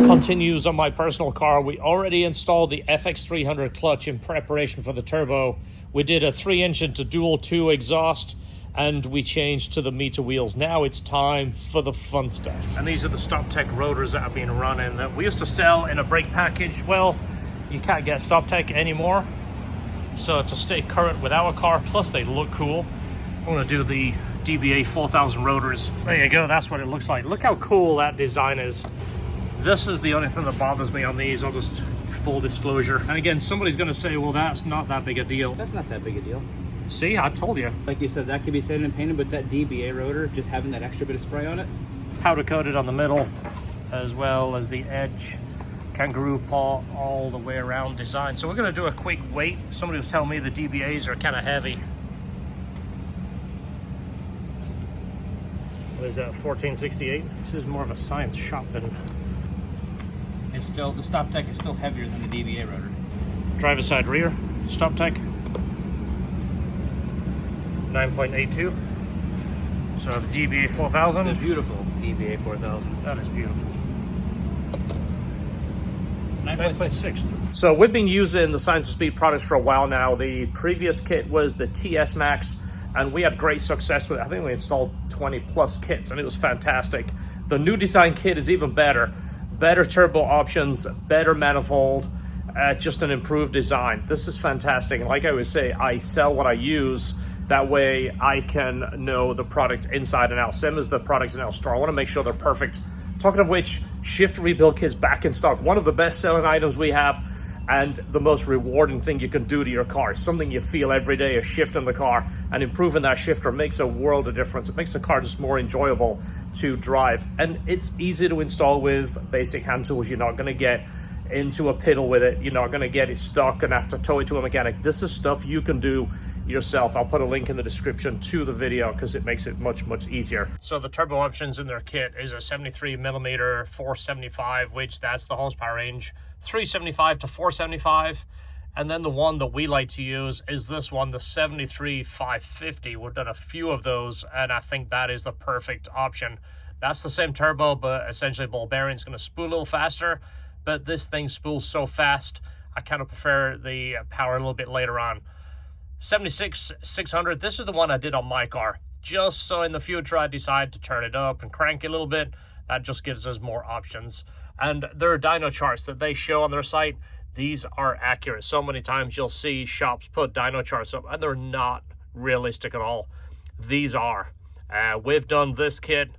continues on my personal car. We already installed the FX300 clutch in preparation for the turbo. We did a 3-inch into dual 2 exhaust, and we changed to the meter wheels. Now it's time for the fun stuff. And these are the StopTech rotors that have been running that we used to sell in a brake package. Well, you can't get StopTech anymore. So to stay current with our car, plus they look cool, I'm gonna do the DBA 4000 rotors. There you go, that's what it looks like. Look how cool that design is. This is the only thing that bothers me on these. I'll just full disclosure. And again, somebody's gonna say, well, that's not that big a deal. That's not that big a deal. See, I told you. Like you said, that could be sanded and painted, but that DBA rotor, just having that extra bit of spray on it. Powder coated on the middle, as well as the edge. Kangaroo paw all the way around design. So we're gonna do a quick weight. Somebody was telling me the DBAs are kind of heavy. What is that, 1468? This is more of a science shop than... It's still, the StopTech is still heavier than the DBA rotor. Driver side rear, StopTech. 9.82. So the DBA 4000. The beautiful DBA 4000. That is beautiful. 9.6. So we've been using the Science of Speed products for a while now. The previous kit was the TS Max, and we had great success with it. I think we installed 20 plus kits, and it was fantastic. The new design kit is even better. Better turbo options, better manifold, just an improved design. This is fantastic. And like I always say, I sell what I use. That way I can know the product inside and out. Same as the products in our store. I want to make sure they're perfect. Talking of which, Shift Rebuild Kit's back in stock. One of the best selling items we have, and the most rewarding thing you can do to your car. Something you feel every day, a shift in the car, and improving that shifter makes a world of difference. It makes the car just more enjoyable to drive. And it's easy to install with basic hand tools. You're not gonna get into a piddle with it. You're not gonna get it stuck and have to tow it to a mechanic. This is stuff you can do yourself. I'll put a link in the description to the video because it makes it much easier. So the turbo options in their kit is a 73mm 475, which that's the horsepower range, 375 to 475. And then the one that we like to use is this one, the 73 550. We've done a few of those, and I think that is the perfect option. That's the same turbo, but essentially ball bearing's going to spool a little faster, but this thing spools so fast I kind of prefer the power a little bit later on. 76 600, this is the one I did on my car, just so in the future I decide to turn it up and crank it a little bit. That just gives us more options. And there are dyno charts that they show on their site. These are accurate. So many times you'll see shops put dyno charts up and they're not realistic at all. These are. We've done this kit.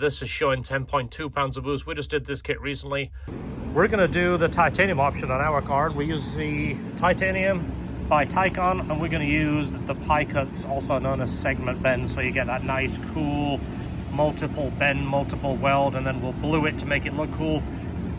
This is showing 10.2 pounds of boost. We just did this kit recently. We're gonna do the titanium option on our car. We use the titanium by Tycon, and we're going to use the pie cuts, also known as segment bend, so you get that nice cool multiple bend, multiple weld, and then we'll glue it to make it look cool.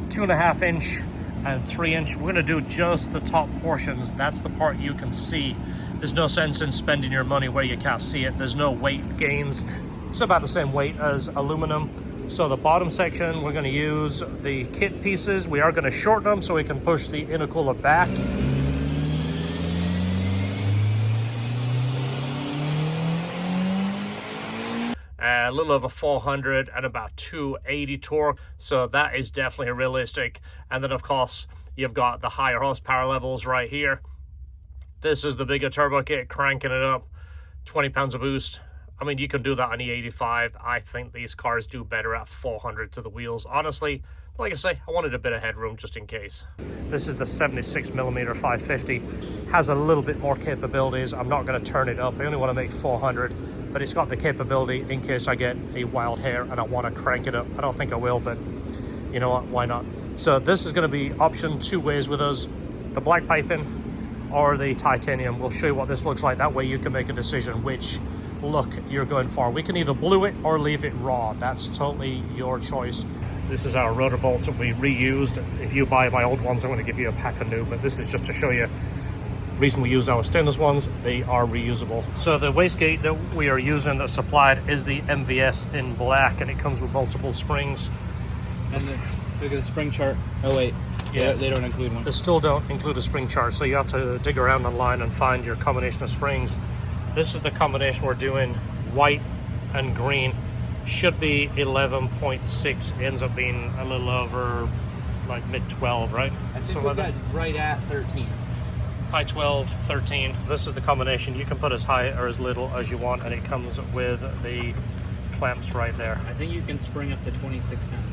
2.5 inch and 3-inch. We're going to do just the top portions. That's the part you can see. There's no sense in spending your money where you can't see it. There's no weight gains. It's about the same weight as aluminum. So the bottom section, we're going to use the kit pieces. We are going to shorten them so we can push the intercooler back. A little over 400 and about 280 torque, so that is definitely realistic. And then of course you've got the higher horsepower levels right here. This is the bigger turbo kit, cranking it up, 20 pounds of boost. I mean, you can do that on the 85. I think these cars do better at 400 to the wheels, honestly. But like I say, I wanted a bit of headroom just in case. This is the 76mm 550. Has a little bit more capabilities. I'm not going to turn it up. I only want to make 400. But it's got the capability in case I get a wild hair and I want to crank it up. I don't think I will, but you know what, why not? So this is going to be option 2 ways with us, the black piping or the titanium. We'll show you what this looks like. That way you can make a decision which look you're going for. We can either blue it or leave it raw. That's totally your choice. This is our rotor bolts that we reused. If you buy my old ones, I'm going to give you a pack of new, but this is just to show you reason we use our stainless ones, they are reusable. So the wastegate that we are using that's supplied is the MVS in black, and it comes with multiple springs. And look at the spring chart. Oh wait, yeah, they don't include one. They still don't include a spring chart, so you have to dig around online and find your combination of springs. This is the combination we're doing, white and green. Should be 11.6, ends up being a little over like mid 12, right? I think So we got right at 13. High 12, 13. This is the combination. You can put as high or as little as you want, and it comes with the clamps right there. I think you can spring up to 26 pounds.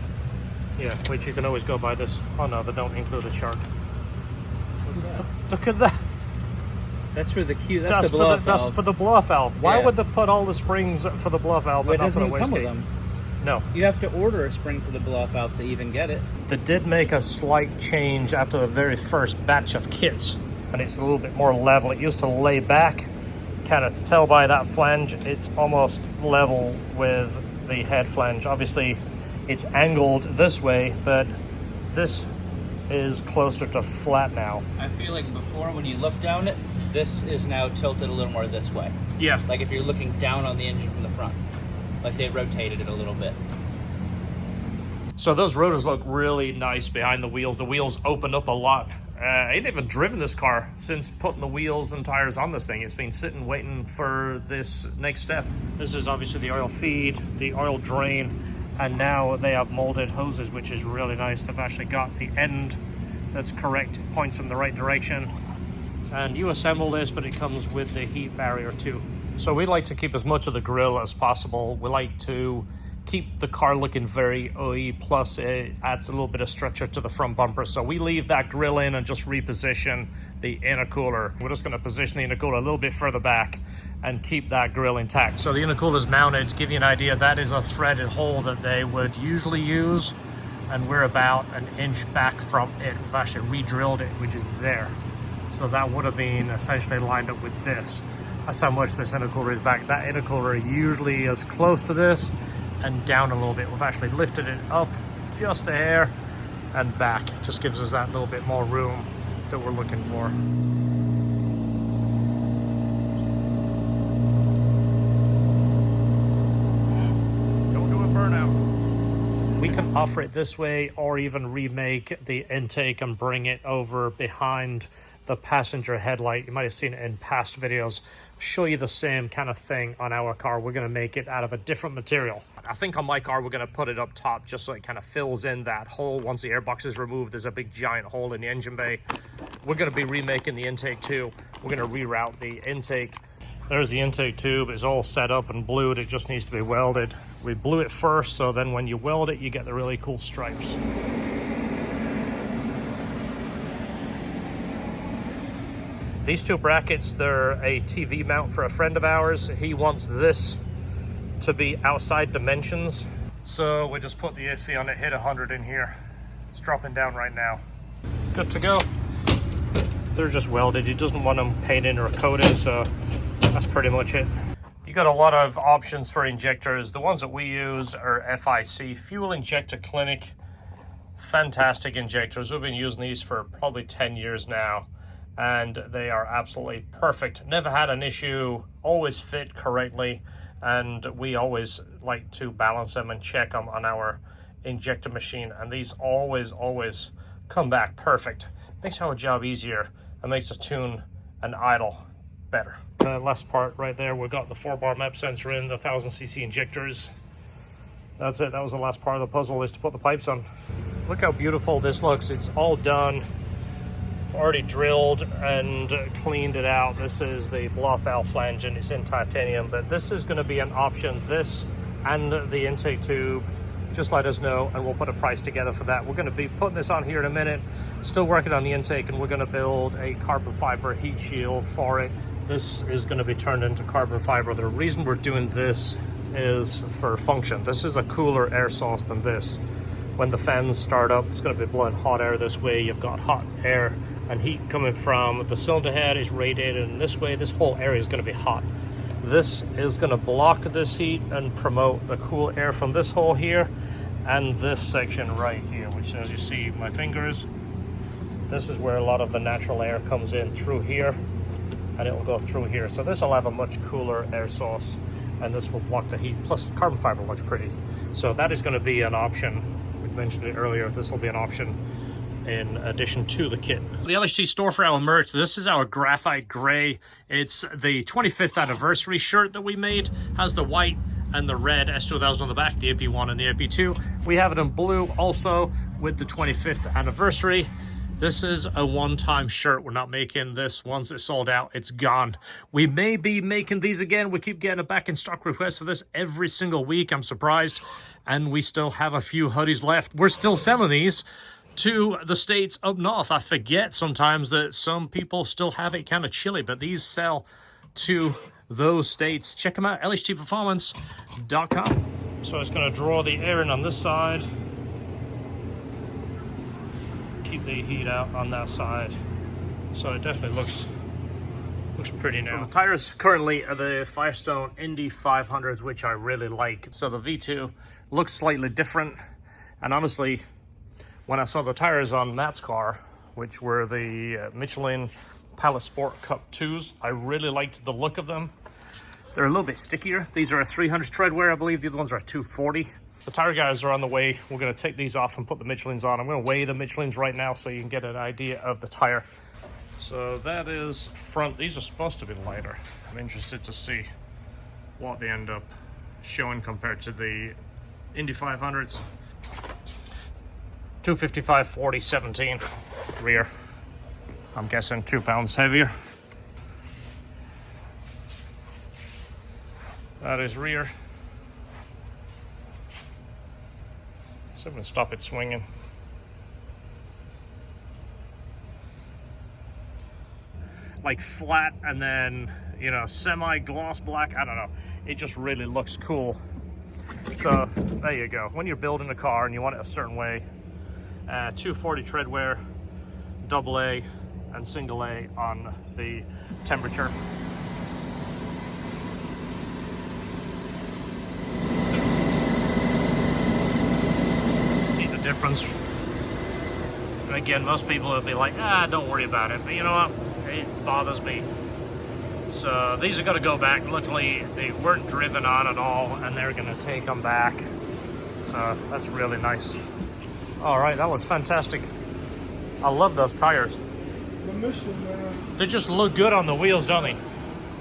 Yeah, which you can always go by this. Oh no, they don't include a chart. What's that? Look at that. That's for the Q. That's the blow-off valve. That's for the blow-off valve. Why Yeah. would they put all the springs for the blow-off valve, Well, but it not for doesn't the even come with wastegate? them. No. You have to order a spring for the blow-off valve to even get it. They did make a slight change after the very first batch of kits, and it's a little bit more level. It used to lay back. Kind of tell by that flange, it's almost level with the head flange. Obviously, it's angled this way, but this is closer to flat now. I feel like before, when you look down it, this is now tilted a little more this way. Yeah. Like if you're looking down on the engine from the front. Like they rotated it a little bit. So those rotors look really nice behind the wheels. The wheels open up a lot. I ain't even driven this car since putting the wheels and tires on this thing. It's been sitting waiting for this next step. This is obviously the oil feed, the oil drain, and now they have molded hoses, which is really nice. They've actually got the end that's correct, points in the right direction. And you assemble this, but it comes with the heat barrier too. So we like to keep as much of the grille as possible. We like to keep the car looking very OE, plus it adds a little bit of structure to the front bumper. So we leave that grille in and just reposition the intercooler. We're just going to position the intercooler a little bit further back and keep that grille intact. So the intercooler is mounted. To give you an idea, that is a threaded hole that they would usually use, and we're about an inch back from it. We've actually re-drilled it, which is there. So that would have been essentially lined up with this. That's how much this intercooler is back. That intercooler usually is close to this and down a little bit. We've actually lifted it up just a hair and back. Just gives us that little bit more room that we're looking for. Don't do a burnout. We can offer it this way, or even remake the intake and bring it over behind the passenger headlight. You might have seen it in past videos. Show you the same kind of thing on our car. We're going to make it out of a different material. I think on my car we're going to put it up top just so it kind of fills in that hole. Once the airbox is removed, there's a big giant hole in the engine bay. We're going to be remaking the intake too. We're going to reroute the intake. There's the intake tube. It's all set up and blued. It just needs to be welded. We blew it first, so then when you weld it, you get the really cool stripes. These two brackets, they're a TV mount for a friend of ours. He wants this to be outside dimensions. So we just put the AC on it, hit 100 in here. It's dropping down right now. Good to go. They're just welded. He doesn't want them painted or coated, so that's pretty much it. You got a lot of options for injectors. The ones that we use are FIC, Fuel Injector Clinic. Fantastic injectors. We've been using these for probably 10 years now, and they are absolutely perfect. Never had an issue, always fit correctly, and we always like to balance them and check them on our injector machine, and these always come back perfect. Makes our job easier and makes the tune and idle better. Last part right there, we've got the 4-bar map sensor in, the 1000cc injectors. That's it. That was the last part of the puzzle, is to put the pipes on. Look how beautiful this looks. It's all done. Already drilled and cleaned it out. This is the blow-off valve flange, and it's in titanium, but this is going to be an option. This and the intake tube, just let us know and we'll put a price together for that. We're going to be putting this on here in a minute. Still working on the intake, and we're going to build a carbon fiber heat shield for it. This is going to be turned into carbon fiber. The reason we're doing this is for function. This is a cooler air source than this. When the fans start up, it's going to be blowing hot air this way. You've got hot air and heat coming from the cylinder head is radiated in this way. This whole area is going to be hot. This is going to block this heat and promote the cool air from this hole here and this section right here, which, as you see my fingers, this is where a lot of the natural air comes in through here, and it will go through here. So this will have a much cooler air source, and this will block the heat. Plus carbon fiber looks pretty. So that is going to be an option. We mentioned it earlier. This will be an option in addition to the kit. The LHT store for our merch, this is our graphite gray. It's the 25th anniversary shirt that we made. Has the white and the red S2000 on the back, the AP1 and the AP2. We have it in blue also. with the 25th anniversary. This is a one-time shirt. We're not making this. Once it's sold out, it's gone. We may be making these again. We keep getting a back in stock request for this every single week. I'm surprised. And we still have a few hoodies left. We're still selling these to the states up north. I forget sometimes that some people still have it kind of chilly, but these sell to those states. Check them out, LHTperformance.com. So I'm just going to draw the air in on this side. Keep the heat out on that side. So it definitely looks pretty now. So the tires currently are the Firestone Indy 500s, which I really like. So the V2 looks slightly different. And honestly, when I saw the tires on Matt's car, which were the Michelin Palace Sport Cup 2s, I really liked the look of them. They're a little bit stickier. These are a 300 tread wear, I believe. The other ones are a 240. The tire guys are on the way. We're going to take these off and put the Michelins on. I'm going to weigh the Michelins right now so you can get an idea of the tire. So that is front. These are supposed to be lighter. I'm interested to see what they end up showing compared to the Indy 500s. 255, 40, 17 rear. I'm guessing 2 pounds heavier. That is rear. So I'm going to stop it swinging. Like flat and then, you know, semi-gloss black. I don't know. It just really looks cool. So there you go. When you're building a car and you want it a certain way, 240 tread wear, AA and single A on the temperature. Difference. And again, most people will be like, don't worry about it, but you know what, it bothers me. So these are going to go back. Luckily they weren't driven on at all, and they're going to take them back, so that's really nice. All right, that was fantastic. I love those tires. The Michelin, man. They just look good on the wheels, don't they?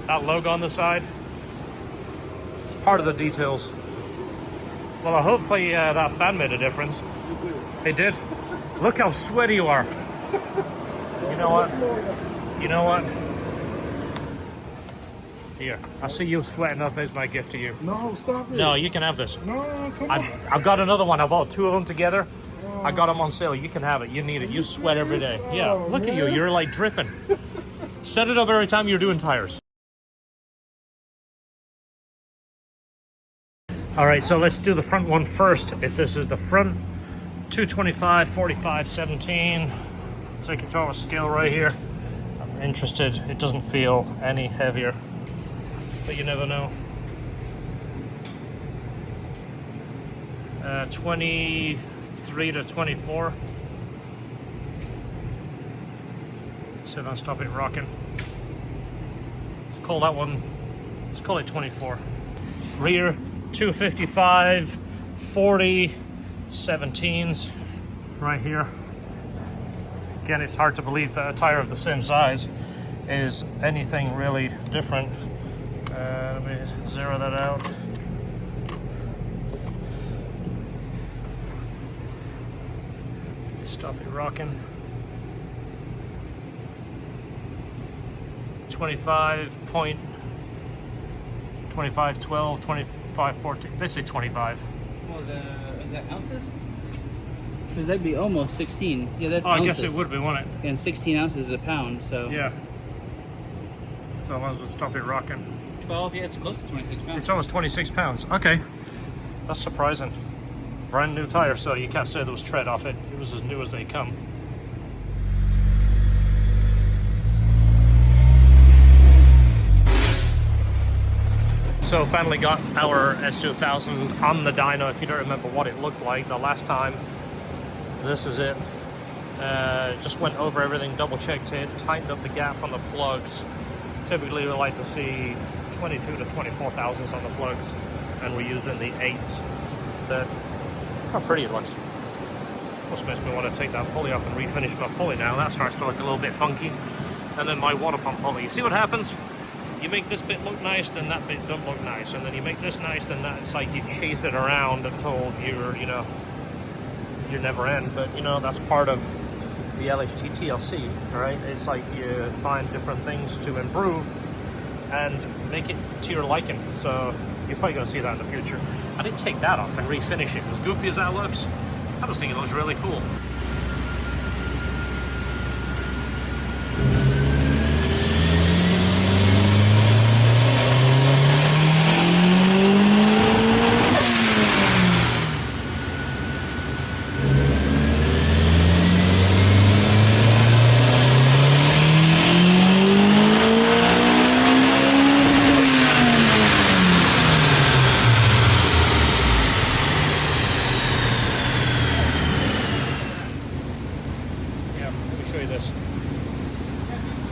That logo on the side, part of the details. Well, hopefully that fan made a difference. It did. Look how sweaty you are. You know what? You know what? Here, I see you sweating enough. There's my gift to you. No, stop it. No, you can have this. No, come on. I've got another one. I bought 2 of them together. I got them on sale. You can have it. You need it. You sweat every day. Yeah, look at you. You're like dripping. Set it up every time you're doing tires. All right, so let's do the front one first. If this is the front, 225, 45, 17. Take it to a scale right here. I'm interested. It doesn't feel any heavier, but you never know. 23 to 24. So don't stop it rocking. Let's call that one, let's call it 24. Rear, 255, 40, 17s right here. Again, it's hard to believe that a tire of the same size is anything really different. Let me zero that out. Stop it rocking. 25, 12, 25, 14, basically 25. Well, is that ounces? So that'd be almost 16. Yeah, that's ounces. I guess it would be, wouldn't it? And 16 ounces is a pound, so. Yeah. So I might as well stop it rocking. 12, yeah, it's close to 26 pounds. It's almost 26 pounds. Okay. That's surprising. Brand new tire, so you can't say there was tread off it. It was as new as they come. So finally got our S2000 on the dyno. If you don't remember what it looked like the last time, this is it. Just went over everything, double checked it, tightened up the gap on the plugs. Typically we like to see 22 to 24 thousandths on the plugs, and we're using the 8s. Look how pretty it looks. Just makes me want to take that pulley off and refinish my pulley now. That starts to look a little bit funky. And then my water pump pulley. You see what happens? You make this bit look nice, then that bit don't look nice. And then you make this nice, then that, it's like you chase it around until you're, you know, you never end. But you know, that's part of the LHT TLC, right? It's like you find different things to improve and make it to your liking. So you're probably going to see that in the future. I didn't take that off and refinish it. As goofy as that looks, I just think it looks really cool.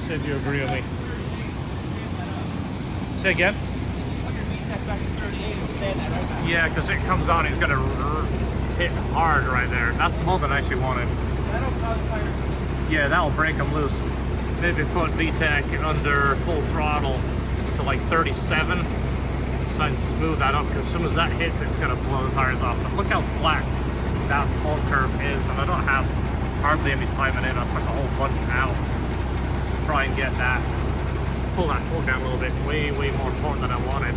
See if you agree with me. Say again? Yeah, because it comes on, he's going to hit hard right there. That's more than I actually wanted. Yeah, that'll break him loose. Maybe put VTEC under full throttle to like 37. Try and smooth that up, because as soon as that hits, it's going to blow the tires off. But look how flat that torque curve is, and I don't have hardly any timing in. I took a whole bunch out. Try and get that, pull that torque down a little bit, way more torque than I wanted.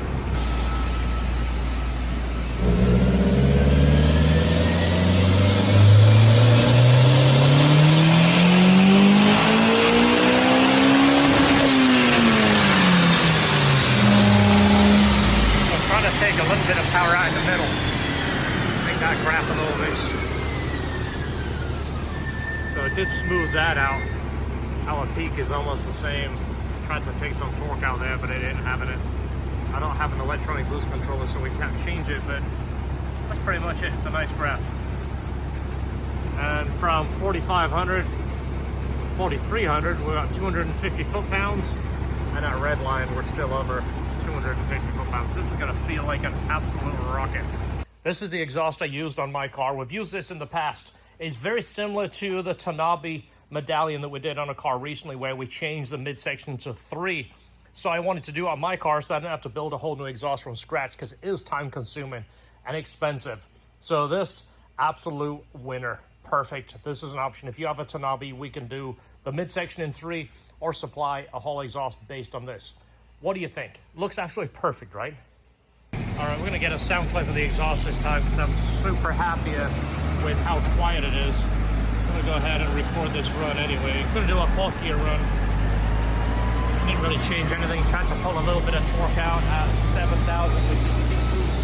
I'm trying to take a little bit of power out in the middle, make that graph a little bit. So it did smooth that out. Our peak is almost the same. Tried to take some torque out there, but I didn't have it. I don't have an electronic boost controller, so we can't change it, but that's pretty much it. It's a nice graph. And from 4,500, 4,300, we're at 250 foot-pounds, and at red line, we're still over 250 foot-pounds. This is gonna feel like an absolute rocket. This is the exhaust I used on my car. We've used this in the past. It's very similar to the Tanabe medallion that we did on a car recently, where we changed the midsection to 3. So I wanted to do it on my car so I didn't have to build a whole new exhaust from scratch, because it is time consuming and expensive. So this, absolute winner. Perfect. This is an option. If you have a Tanabe, we can do the midsection in 3 or supply a whole exhaust based on this. What do you think? Looks absolutely perfect, right? All right, we're going to get a sound clip of the exhaust this time, because I'm super happy with how quiet it is. I'm going to go ahead and record this run anyway. I'm going to do a 4-gear run. Didn't really change anything. Tried to pull a little bit of torque out at 7,000, which is a big boost.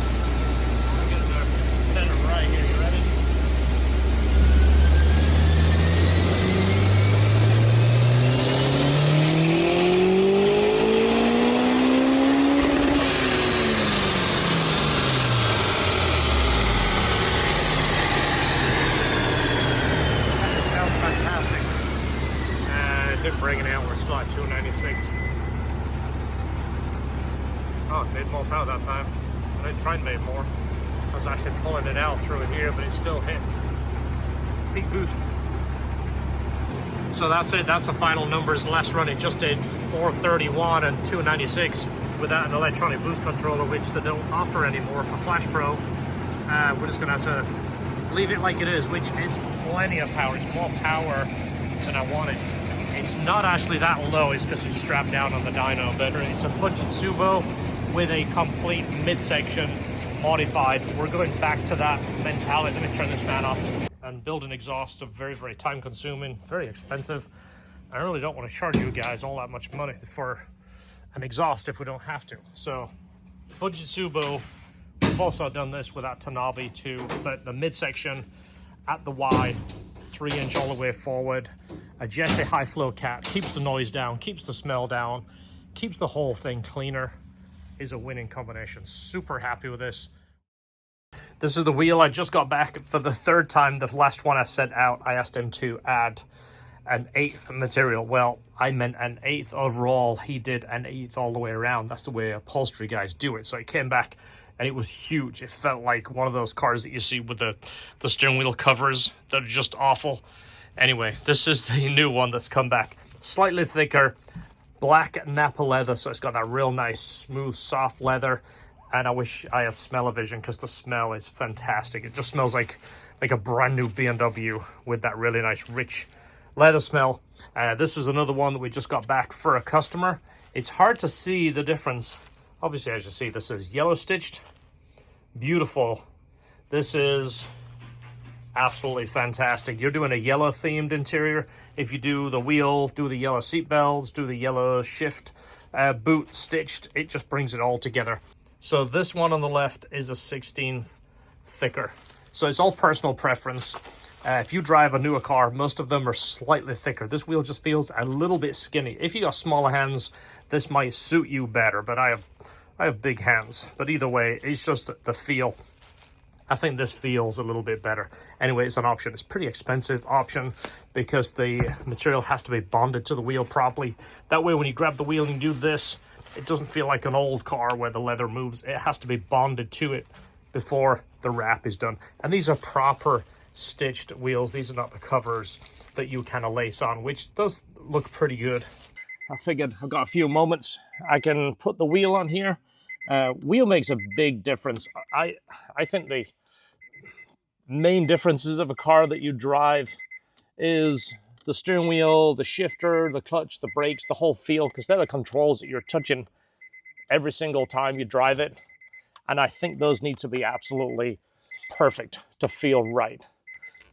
I'm going to set it right here. You ready? Fantastic. And it didn't bring it out. We're still at 296. Oh, it made more power that time. I didn't try and make more. I was actually pulling it out through here, but it still hit. Peak boost. So that's it. That's the final numbers. Last run it just did 431 and 296 without an electronic boost controller, which they don't offer anymore for Flash Pro. We're just going to have to leave it like it is, which is plenty of power. It's more power than I wanted. It's not actually that low, it's because it's strapped down on the dyno, but it's a Fujitsubo with a complete midsection modified. We're going back to that mentality. Let me turn this fan off. And building exhaust are very time consuming, very expensive. I really don't want to charge you guys all that much money for an exhaust if we don't have to. So Fujitsubo, we've also done this with that Tanabe too, but the midsection at the wide, 3-inch all the way forward. A Jesse high flow cat keeps the noise down, keeps the smell down, keeps the whole thing cleaner. Is a winning combination. Super happy with this. This is the wheel I just got back for the 3rd time. The last one I sent out, I asked him to add an 1/8 material. Well, I meant an 1/8 overall. He did an 1/8 all the way around. That's the way upholstery guys do it. So it came back and it was huge. It felt like one of those cars that you see with the steering wheel covers that are just awful. Anyway, this is the new one that's come back. Slightly thicker, black Napa leather, so it's got that real nice, smooth, soft leather. And I wish I had smell-o-vision, because the smell is fantastic. It just smells like like a brand new BMW with that really nice rich leather smell. This is another one that we just got back for a customer. It's hard to see the difference. Obviously, as you see, this is yellow stitched, beautiful. This is absolutely fantastic. You're doing a yellow themed interior. If you do the wheel, do the yellow seat belts, do the yellow shift boot stitched, it just brings it all together. So this one on the left is a 16th thicker. So it's all personal preference. If you drive a newer car, most of them are slightly thicker. This wheel just feels a little bit skinny. If you got smaller hands, this might suit you better, but I have big hands. But either way, it's just the feel. I think this feels a little bit better. Anyway, it's an option. It's a pretty expensive option because the material has to be bonded to the wheel properly. That way, when you grab the wheel and you do this, it doesn't feel like an old car where the leather moves. It has to be bonded to it before the wrap is done. And these are proper stitched wheels. These are not the covers that you kind of lace on, which does look pretty good. I figured I've got a few moments. I can put the wheel on here. Wheel makes a big difference. I think the main differences of a car that you drive is the steering wheel, the shifter, the clutch, the brakes, the whole feel, because they're the controls that you're touching every single time you drive it. And I think those need to be absolutely perfect to feel right.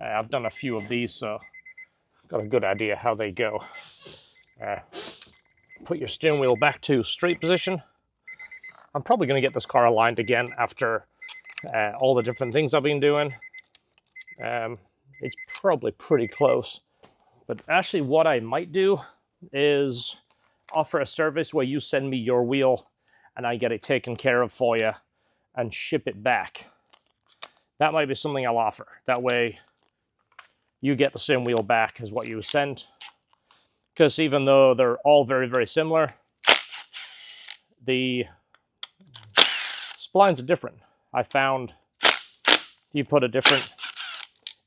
I've done a few of these, so I've got a good idea how they go. Put your steering wheel back to straight position. I'm probably going to get this car aligned again after all the different things I've been doing. It's probably pretty close. But actually what I might do is offer a service where you send me your wheel and I get it taken care of for you and ship it back. That might be something I'll offer. That way you get the same wheel back as what you sent. Because even though they're all very, very similar, the splines are different. I found you put a different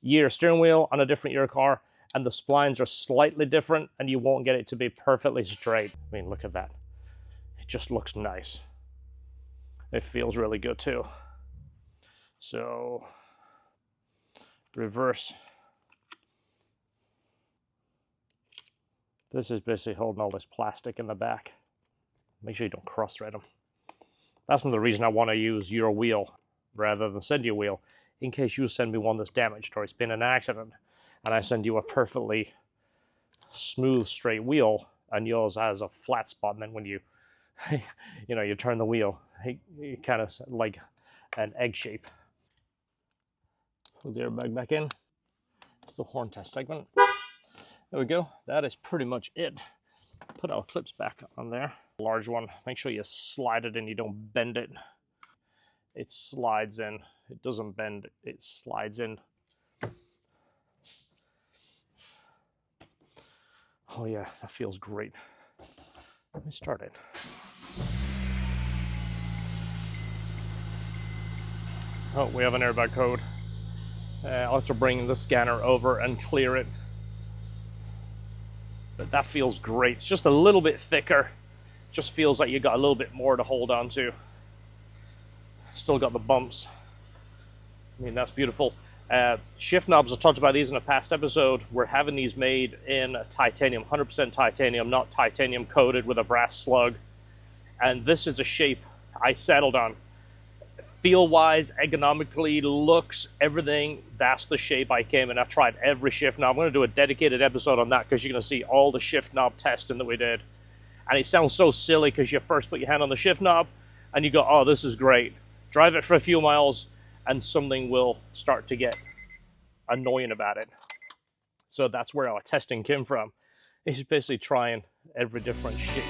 year steering wheel on a different year car, and the splines are slightly different, and you won't get it to be perfectly straight. I mean, look at that. It just looks nice. It feels really good too. So, reverse. This is basically holding all this plastic in the back. Make sure you don't cross-thread them. That's another reason I want to use your wheel rather than send you a wheel, in case you send me one that's damaged or it's been an accident, and I send you a perfectly smooth, straight wheel, and yours has a flat spot, and then when you, you turn the wheel, it kind of like an egg shape. Put the airbag back in. It's the horn test segment. There we go. That is pretty much it. Put our clips back on there. Large one. Make sure you slide it in. You don't bend it. It slides in. It doesn't bend. It slides in. Oh yeah, that feels great. Let me start it. Oh, we have an airbag code. I'll have to bring the scanner over and clear it. But that feels great. It's just a little bit thicker. Just feels like you got a little bit more to hold on to. Still got the bumps. I mean, that's beautiful. Shift knobs, I talked about these in a past episode. We're having these made in titanium, 100% titanium, not titanium coated with a brass slug. And this is a shape I settled on. Feel-wise, ergonomically, looks, everything, that's the shape I came in. I tried every shift knob. I'm going to do a dedicated episode on that because you're going to see all the shift knob testing that we did. And it sounds so silly because you first put your hand on the shift knob and you go, oh, this is great. Drive it for a few miles and something will start to get annoying about it. So that's where our testing came from. It's basically trying every different shape.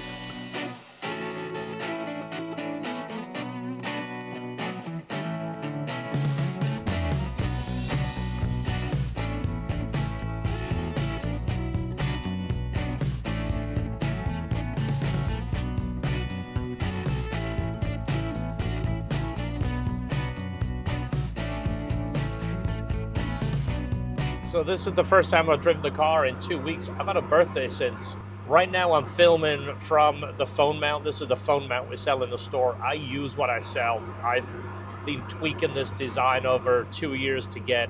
So this is the first time I've driven the car in 2 weeks. I've had a birthday since. Right now I'm filming from the phone mount. This is the phone mount we sell in the store. I use what I sell. I've been tweaking this design over 2 years to get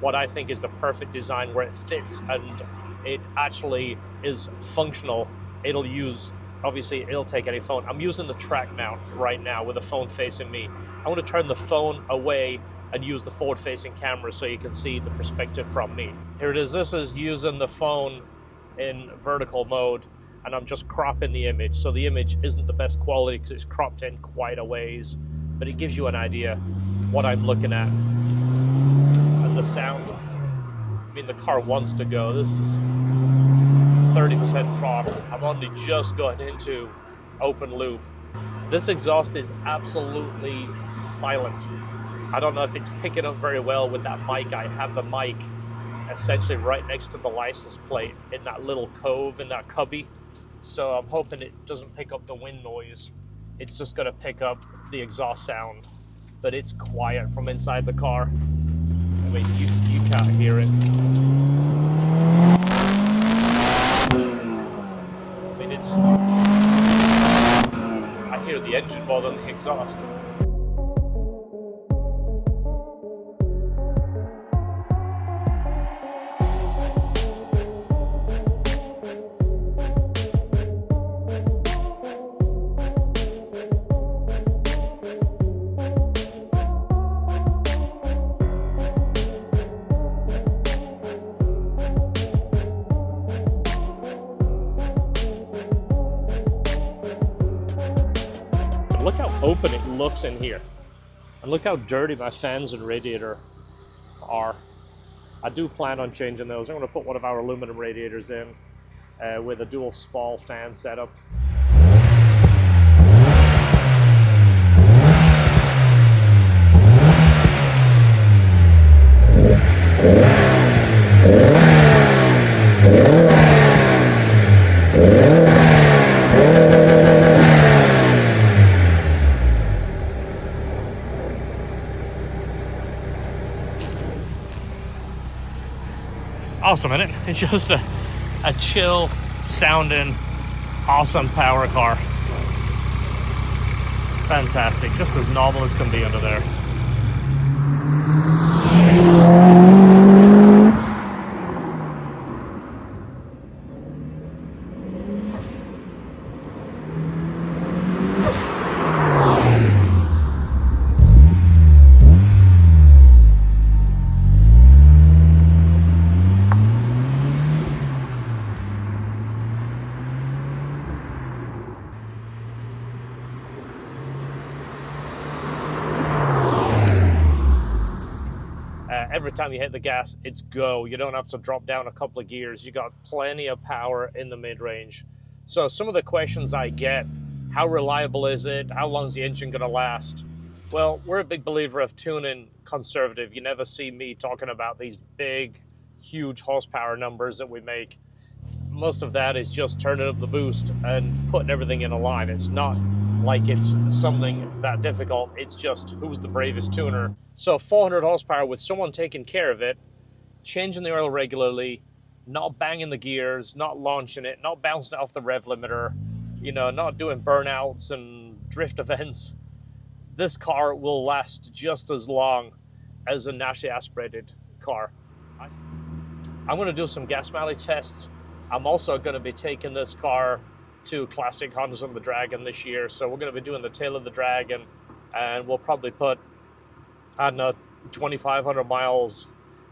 what I think is the perfect design where it fits and it actually is functional. It'll use, obviously it'll take any phone. I'm using the track mount right now with the phone facing me. I want to turn the phone away and use the forward facing camera so you can see the perspective from me. Here it is. This is using the phone in vertical mode, and I'm just cropping the image. So the image isn't the best quality because it's cropped in quite a ways, but it gives you an idea what I'm looking at. And the sound, I mean, the car wants to go. This is 30% throttle. I'm only just going into open loop. This exhaust is absolutely silent. I don't know if it's picking up very well with that mic. I have the mic essentially right next to the license plate in that little cove, in that cubby. So I'm hoping it doesn't pick up the wind noise. It's just going to pick up the exhaust sound. But it's quiet from inside the car. I mean, you can't hear it. I mean, I hear the engine more than the exhaust. Look how open it looks in here. And look how dirty my fans and radiator are. I do plan on changing those. I'm going to put one of our aluminum radiators in with a dual spall fan setup. Awesome, isn't it? It's just a chill sounding, awesome power car. Fantastic, just as normal as can be under there. Every time you hit the gas, it's go. You don't have to drop down a couple of gears. You got plenty of power in the mid-range. So some of the questions I get, how reliable is it? How long is the engine going to last? Well, we're a big believer of tuning conservative. You never see me talking about these big, huge horsepower numbers that we make. Most of that is just turning up the boost and putting everything in a line. It's not like it's something that difficult. It's just who's the bravest tuner. So 400 horsepower with someone taking care of it, changing the oil regularly, not banging the gears, not launching it, not bouncing it off the rev limiter, you know, not doing burnouts and drift events. This car will last just as long as a naturally aspirated car. I'm going to do some gas mileage tests. I'm also going to be taking this car to Classic Hondas on the Dragon this year. So we're going to be doing the tail of the Dragon, and we'll probably put, I don't know, 2,500 miles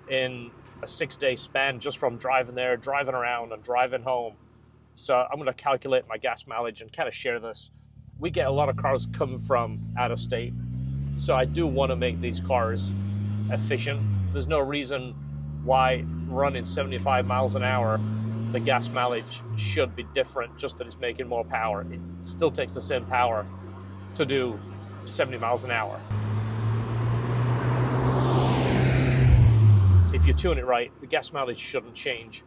in a 6-day span just from driving there, driving around, and driving home. So I'm going to calculate my gas mileage and kind of share this. We get a lot of cars coming from out of state, so I do want to make these cars efficient. There's no reason why running 75 miles an hour the gas mileage should be different, just that it's making more power. It still takes the same power to do 70 miles an hour. If you tune it right, the gas mileage shouldn't change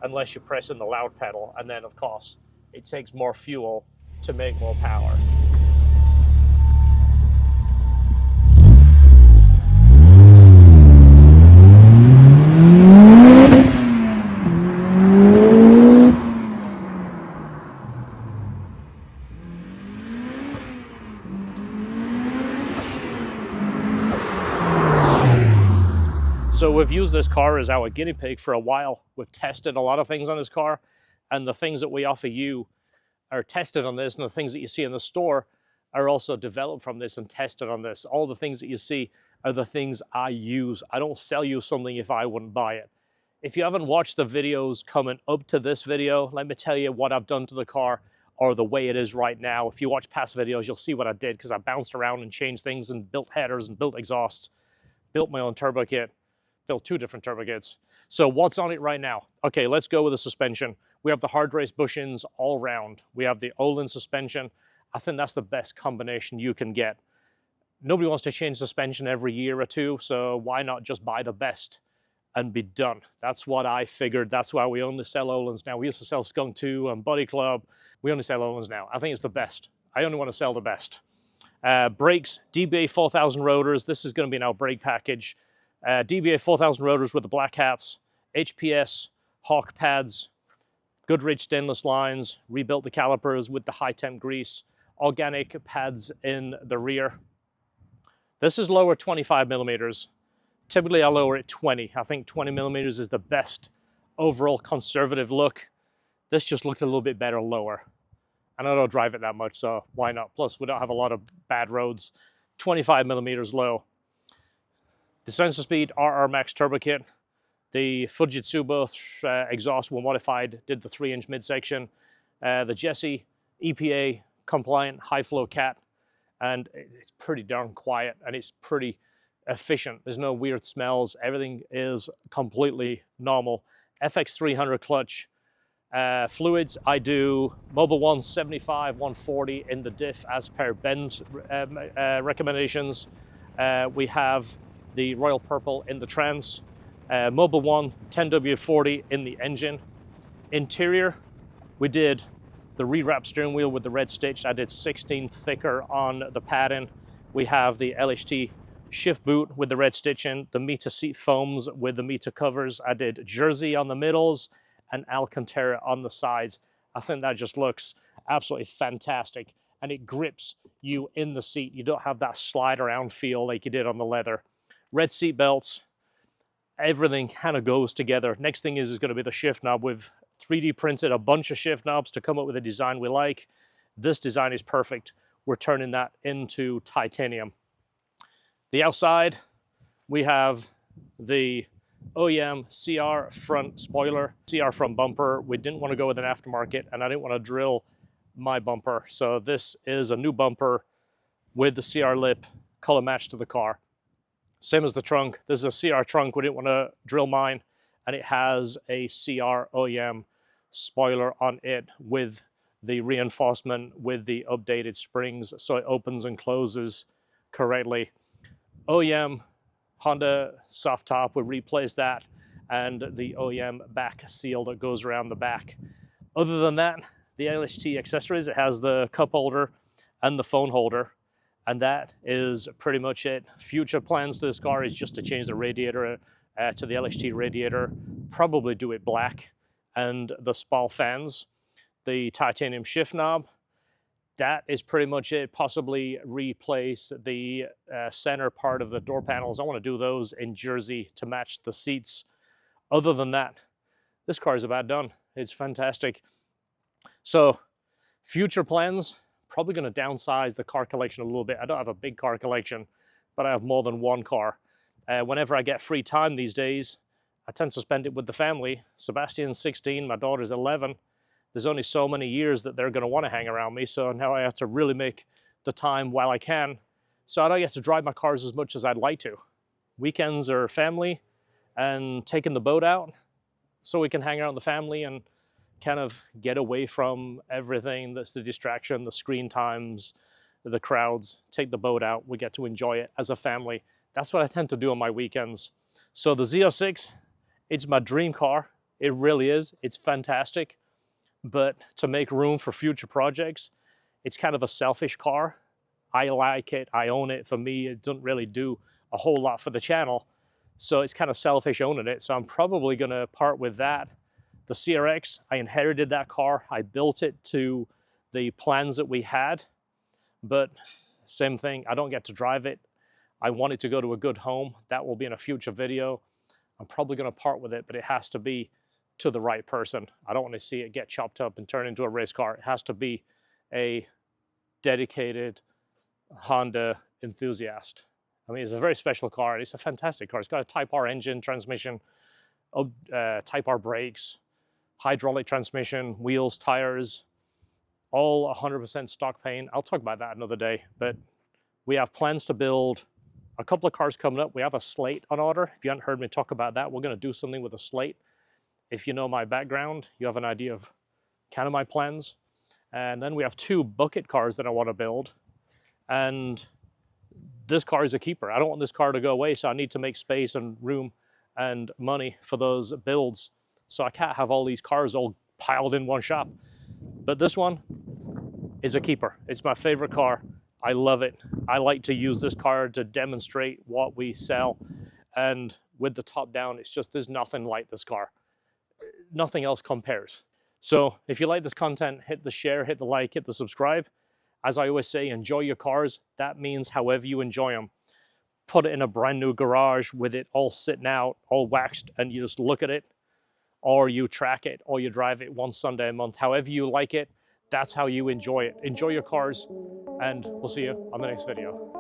unless you're pressing the loud pedal, and then of course it takes more fuel to make more power. So we've used this car as our guinea pig for a while. We've tested a lot of things on this car, and the things that we offer you are tested on this, and the things that you see in the store are also developed from this and tested on this. All the things that you see are the things I use. I don't sell you something if I wouldn't buy it. If you haven't watched the videos coming up to this video, let me tell you what I've done to the car or the way it is right now. If you watch past videos, you'll see what I did, because I bounced around and changed things and built headers and built exhausts, built my own turbo kit, built 2 different turbo kits. So what's on it right now? Okay, let's go with the suspension. We have the hard race bushings all round. We have the Olin suspension. I think that's the best combination you can get. Nobody wants to change suspension every year or two, so why not just buy the best and be done? That's what I figured. That's why we only sell Olins now. We used to sell Skunk 2 and Body Club. We only sell Olins now. I think it's the best. I only want to sell the best. Brakes, DBA 4000 rotors. This is going to be in our brake package. DBA 4000 rotors with the black hats, HPS, Hawk pads, Goodrich stainless lines, rebuilt the calipers with the high temp grease, organic pads in the rear. This is lower 25 millimeters. Typically I lower it 20. I think 20 millimeters is the best overall conservative look. This just looked a little bit better lower. And I don't drive it that much, so why not? Plus we don't have a lot of bad roads. 25 millimeters low. The sensor speed RR Max turbo kit. The Fujitsubo exhaust were modified, did the 3-inch midsection. The Jesse EPA compliant high flow cat, and it's pretty darn quiet and it's pretty efficient. There's no weird smells. Everything is completely normal. FX300 clutch. Fluids, I do Mobil 175, 140 in the diff as per Ben's recommendations. We have the Royal Purple in the trans. Mobil 1 10W40 in the engine. Interior, we did the rewrap steering wheel with the red stitch. I did 16 thicker on the padding. We have the LHT shift boot with the red stitching, the Mita seat foams with the Mita covers. I did Jersey on the middles and Alcantara on the sides. I think that just looks absolutely fantastic, and it grips you in the seat. You don't have that slide around feel like you did on the leather. Red seat belts. Everything kind of goes together. Next thing is going to be the shift knob. We've 3D printed a bunch of shift knobs to come up with a design we like. This design is perfect. We're turning that into titanium. The outside, we have the OEM CR front spoiler, CR front bumper. We didn't want to go with an aftermarket, and I didn't want to drill my bumper. So this is a new bumper with the CR lip, color matched to the car. Same as the trunk. This is a CR trunk. We didn't want to drill mine, and it has a CR OEM spoiler on it with the reinforcement with the updated springs, so it opens and closes correctly. OEM Honda soft top, we replaced that, and the OEM back seal that goes around the back. Other than that, the LHT accessories, it has the cup holder and the phone holder. And that is pretty much it. Future plans to this car is just to change the radiator to the LHT radiator, probably do it black, and the Spal fans, the titanium shift knob. That is pretty much it. Possibly replace the center part of the door panels. I want to do those in Jersey to match the seats. Other than that, this car is about done. It's fantastic. So, future plans, probably going to downsize the car collection a little bit. I don't have a big car collection, but I have more than one car. Whenever I get free time these days, I tend to spend it with the family. Sebastian's 16, my daughter's 11. There's only so many years that they're going to want to hang around me, so now I have to really make the time while I can. So I don't get to drive my cars as much as I'd like to. Weekends are family and taking the boat out so we can hang around the family and kind of get away from everything that's the distraction, the screen times, the crowds. Take the boat out. We get to enjoy it as a family. That's what I tend to do on my weekends. So the Z06, it's my dream car. It really is. It's fantastic. But to make room for future projects, it's kind of a selfish car. I like it. I own it. For me, it doesn't really do a whole lot for the channel. So it's kind of selfish owning it. So I'm probably going to part with that. The CRX, I inherited that car. I built it to the plans that we had. But same thing, I don't get to drive it. I want it to go to a good home. That will be in a future video. I'm probably going to part with it, but it has to be to the right person. I don't want to see it get chopped up and turn into a race car. It has to be a dedicated Honda enthusiast. I mean, it's a very special car, and it's a fantastic car. It's got a Type R engine, transmission, Type R brakes, hydraulic transmission, wheels, tires, all 100% stock paint. I'll talk about that another day, but we have plans to build a couple of cars coming up. We have a slate on order. If you haven't heard me talk about that, we're going to do something with a slate. If you know my background, you have an idea of kind of my plans. And then we have 2 bucket cars that I want to build. And this car is a keeper. I don't want this car to go away, so I need to make space and room and money for those builds. So I can't have all these cars all piled in one shop. But this one is a keeper. It's my favorite car. I love it. I like to use this car to demonstrate what we sell. And with the top down, it's just, there's nothing like this car. Nothing else compares. So if you like this content, hit the share, hit the like, hit the subscribe. As I always say, enjoy your cars. That means however you enjoy them. Put it in a brand new garage with it all sitting out, all waxed, and you just look at it, or you track it, or you drive it one Sunday a month. However you like it, that's how you enjoy it. Enjoy your cars, and we'll see you on the next video.